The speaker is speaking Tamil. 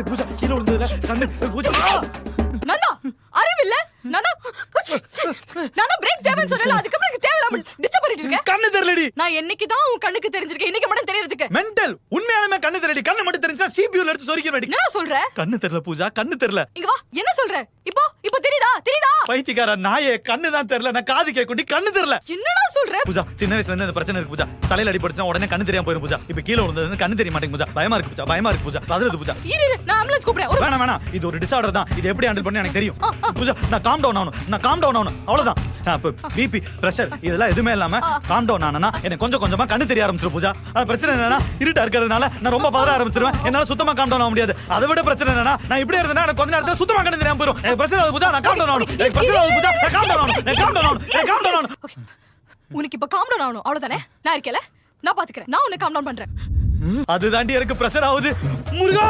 பூஜா கீழே விழுந்ததுல கண்ணு பூஜா நந்தா அறிவில்ல நந்தா நந்தா பிரேக் தேவைன்னு சொன்னல அதுக்கு அப்புறம் தேவையில்லாம டிஸ்டர்ப் பண்ணிட்டு இருக்க. கண்ணு தெரியலடி. நான் என்னைக்கு தான் உன் கண்ணுக்கு தெரிஞ்சிருக்கேன், இன்னைக்கு மட்டும் தெரியறதுக்கு. மெண்டல். உண்மையாலுமே கண்ணு தெரியலடி. கண்ணு மட்டும் தெரிஞ்சா சிபியூல எடுத்து சொரிக்கிறடி. என்ன சொல்ற? கண்ணு தெரியல பூஜா, கண்ணு தெரியல. இங்க வா, என்ன சொல்ற? இப்போ தெரியுதா? பைத்தியக்கார நாயே, கண்ணு தான் தெரியல, நான் காது கேக்குண்டி கண்ணு தெரியல. என்னடா சொல்ற? பூஜா சின்ன வயசுல இருந்து இந்த பிரச்சனை இருக்கு பூஜா. தலையில அடிபட்டுச்சா உடனே கண்ணு தெரியாம போயிரும் பூஜா. இப்ப கீழ விழுந்தது கண்ணு தெரிய மாட்டேங்குது பூஜா. பயமா இருக்கு பூஜா, பயமா இருக்கு பூஜா. அதுல பூஜா இரு நான் ஆம்புலன்ஸ் கூப்பிடுறேன். வேணாம் வேணாம், இது ஒரு டிசார்டர் தான். இது எப்படி ஹேண்டில் பண்ணி எனக்கு தெரியும் பூஜா. நான் காம் டவுன் ஆகணும் அவ்வளவுதான். நான் இப்ப பிபி பிரஷர் இதெல்லாம் எதுவுமே இல்லாம காம் டவுன் ஆனா எனக்கு கொஞ்சம் கொஞ்சமா கண்ணு தெரிய ஆரம்பிச்சிரும் பூஜா. அது பிரச்சனை என்னன்னா இருட்டா இருக்கிறதுனால நான் ரொம்ப பதற ஆரம்பிச்சிருவேன். என்னால சுத்தமா காம் டவுன் ஆக முடியாது. அதை விட பிரச்சனை என்னன்னா நான் இப்படி இருந்தேன்னா எனக்கு கொஞ்ச நேரத்துல சுத்தமா கண்ணு தெரியாம போயிடும். எனக்கு பிரச்சனை ஆகுது பூஜா, நான் காம் டவுன் ஆகணும். எனக்கு பிரச்சனை ஆகுது பூஜா, நான் காம் டவுன் ஆகணும். உனக்கு இப்ப காம் டவுன் ஆகணும் அவ்வளவுதானே? நான் இருக்கேல, நான் பாத்துக்கிறேன். நான் உன்னை காம் டவுன் பண்றேன். அது தாண்டி எனக்கு பிரஷர் ஆகுது முருகா.